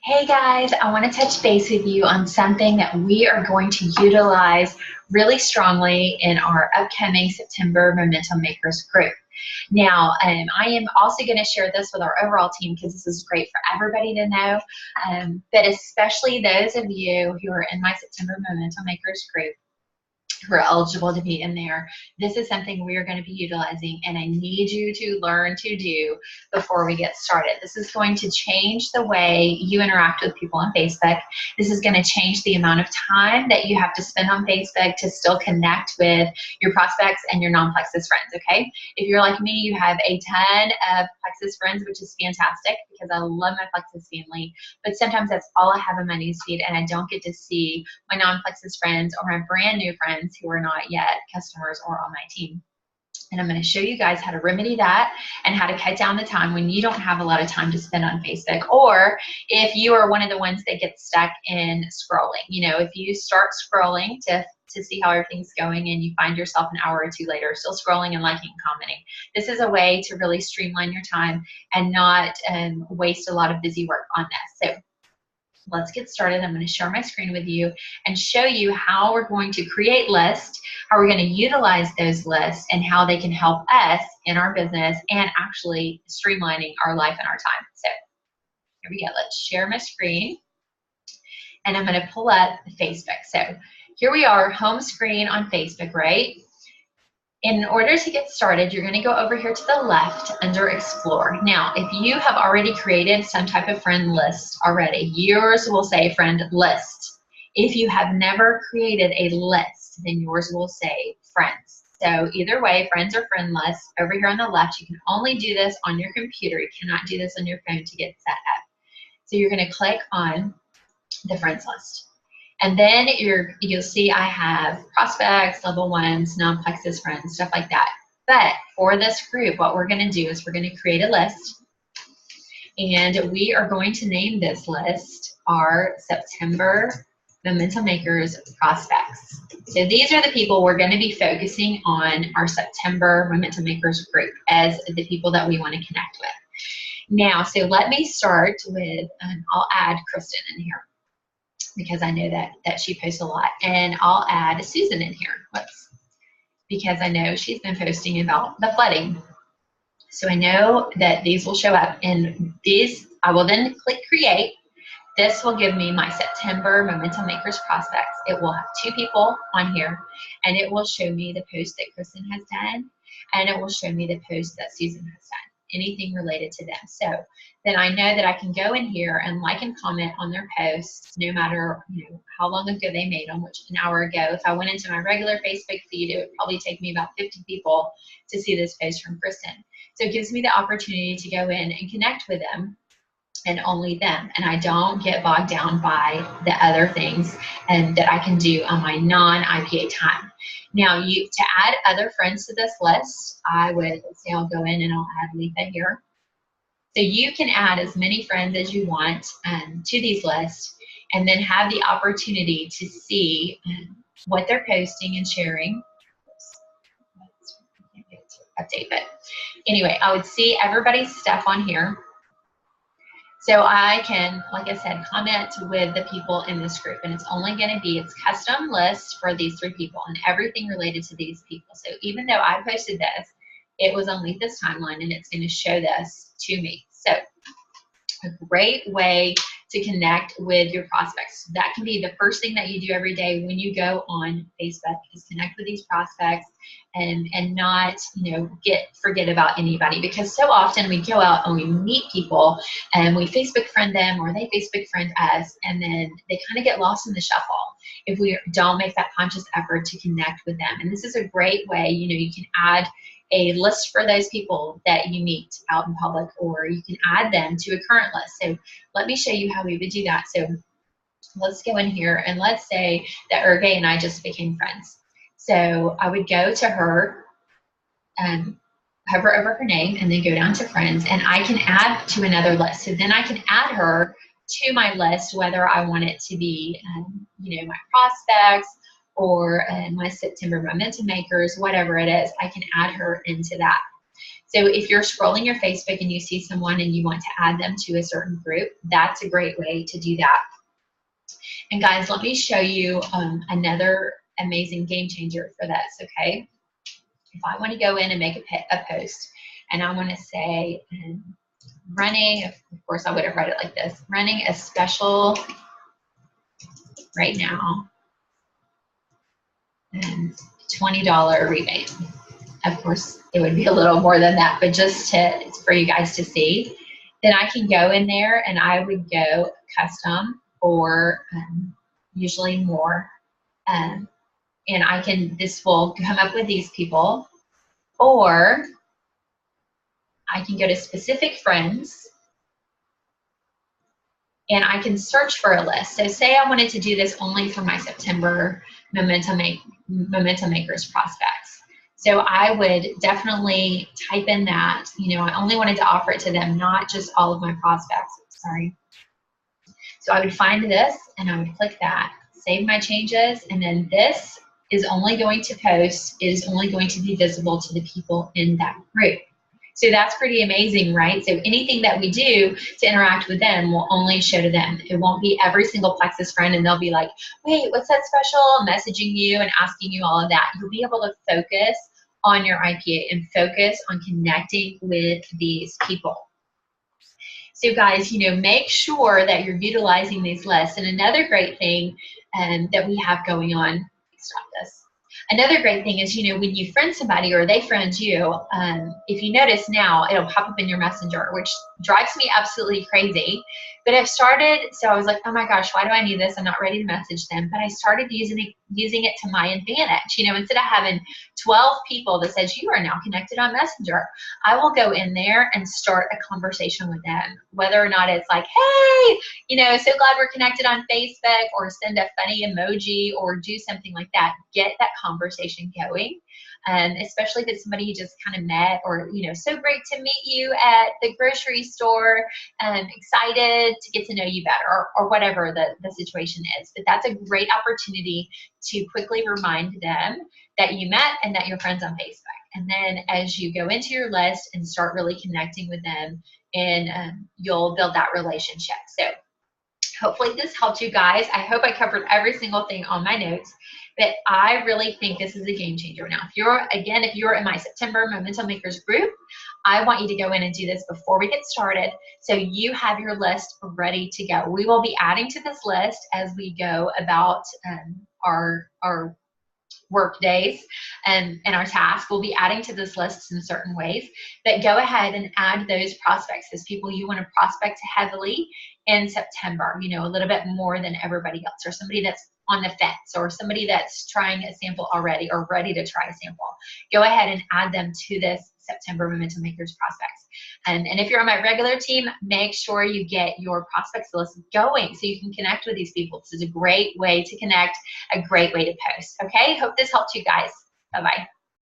Hey guys, I want to touch base with you on something that we are going to utilize really strongly in our upcoming September Momentum Makers group. Now, I am also going to share this with our overall team because this is great for everybody to know, but especially those of you who are in my September Momentum Makers group who are eligible to be in there. This is something we are going to be utilizing, and I need you to learn to do before we get started. This is going to change the way you interact with people on Facebook. This is going to change the amount of time that you have to spend on Facebook to still connect with your prospects and your non-Plexus friends, okay? If you're like me, you have a ton of Plexus friends, which is fantastic because I love my Plexus family, but sometimes that's all I have in my newsfeed, and I don't get to see my non-Plexus friends or my brand new friends who are not yet customers or on my team. And I'm going to show you guys how to remedy that and how to cut down the time when you don't have a lot of time to spend on Facebook, or if you are one of the ones that gets stuck in scrolling. You know, if you start scrolling to see how everything's going and you find yourself an hour or two later still scrolling and liking and commenting. This is a way to really streamline your time and not waste a lot of busy work on this. So let's get started. I'm going to share my screen with you and show you how we're going to create lists, how we're going to utilize those lists, and how they can help us in our business and actually streamlining our life and our time. So here we go. Let's share my screen. And I'm going to pull up Facebook. So here we are, home screen on Facebook, right? In order to get started, you're going to go over here to the left under Explore. Now, if you have already created some type of friend list already, yours will say friend list. If you have never created a list, then yours will say friends. So either way, friends or friend list, over here on the left, you can only do this on your computer. You cannot do this on your phone to get set up. So you're going to click on the friends list. And then you'll see I have prospects, level ones, non-Plexus friends, stuff like that. But for this group, what we're going to do is we're going to create a list. And we are going to name this list our September Momentum Makers prospects. So these are the people we're going to be focusing on our September Momentum Makers group as the people that we want to connect with. Now, so let me start with, I'll add Kristen in here, because I know that she posts a lot. And I'll add Susan in here, because I know she's been posting about the flooding. So I know that these will show up, and these, I will then click create. This will give me my September Momentum Makers prospects. It will have 2 people on here, and it will show me the post that Kristen has done, and it will show me the post that Susan has done, anything related to them. So then I know that I can go in here and like and comment on their posts, no matter how long ago they made them, which an hour ago. If I went into my regular Facebook feed, it would probably take me about 50 people to see this post from Kristen. So it gives me the opportunity to go in and connect with them, and only them, and I don't get bogged down by the other things and that I can do on my non-IPA time. Now, to add other friends to this list, I would, let's say I'll go in and I'll add Letha here. So you can add as many friends as you want to these lists, and then have the opportunity to see what they're posting and sharing. Update, but anyway, I would see everybody's stuff on here. So I can, like I said, comment with the people in this group, and it's only going to be its custom list for these 3 people and everything related to these people. So even though I posted this, it was only this timeline, and it's going to show this to me. So a great way to connect with your prospects. That can be the first thing that you do every day when you go on Facebook, is connect with these prospects and not forget about anybody, because so often we go out and we meet people and we Facebook friend them, or they Facebook friend us, and then they kind of get lost in the shuffle if we don't make that conscious effort to connect with them. And this is a great way. You can add a list for those people that you meet out in public, or you can add them to a current list. So let me show you how we would do that. So let's go in here, and let's say that Erge and I just became friends. So I would go to her and hover over her name, and then go down to friends, and I can add to another list. So then I can add her to my list, whether I want it to be my prospects or my September Momentum Makers, whatever it is, I can add her into that. So if you're scrolling your Facebook and you see someone and you want to add them to a certain group, that's a great way to do that. And guys, let me show you another amazing game changer for this, okay? If I want to go in and make a post, and I want to say, running, of course I wouldn't write it like this, running a special right now, and $20 rebate. Of course, it would be a little more than that, but just for you guys to see. Then I can go in there and I would go custom or usually more. And this will come up with these people, or I can go to specific friends and I can search for a list. So say I wanted to do this only for my September Momentum Makers prospects. So I would definitely type in that, I only wanted to offer it to them, not just all of my prospects, sorry. So I would find this and I would click that, save my changes, and then this is only going to post, is only going to be visible to the people in that group. So that's pretty amazing, right? So anything that we do to interact with them will only show to them. It won't be every single Plexus friend and they'll be like, wait, what's that special? Messaging you and asking you all of that. You'll be able to focus on your IPA and focus on connecting with these people. So guys, make sure that you're utilizing these lists. And another great thing that we have going on, stop this. Another great thing is, when you friend somebody or they friend you, if you notice now, it'll pop up in your messenger, which drives me absolutely crazy. But I've started, so I was like, oh my gosh, why do I need this? I'm not ready to message them. But I started using it to my advantage. Instead of having 12 people that says you are now connected on Messenger, I will go in there and start a conversation with them, whether or not it's like, hey, so glad we're connected on Facebook, or send a funny emoji or do something like that. Get that conversation going. Especially if it's somebody you just kind of met, or, so great to meet you at the grocery store, excited to get to know you better, or whatever the situation is. But that's a great opportunity to quickly remind them that you met and that you're friends on Facebook. And then as you go into your list and start really connecting with them, and you'll build that relationship. So hopefully this helped you guys. I hope I covered every single thing on my notes, but I really think this is a game changer. Now, if you're in my September Momentum Makers group, I want you to go in and do this before we get started, so you have your list ready to go. We will be adding to this list as we go about our work days and our tasks. We'll be adding to this list in certain ways, but go ahead and add those prospects, those people you want to prospect heavily in September, a little bit more than everybody else, or somebody that's on the fence, or somebody that's trying a sample already or ready to try a sample. Go ahead and add them to this September Momentum Makers prospects. And if you're on my regular team, make sure you get your prospects list going so you can connect with these people. This is a great way to connect, a great way to post. Okay, hope this helped you guys. Bye-bye.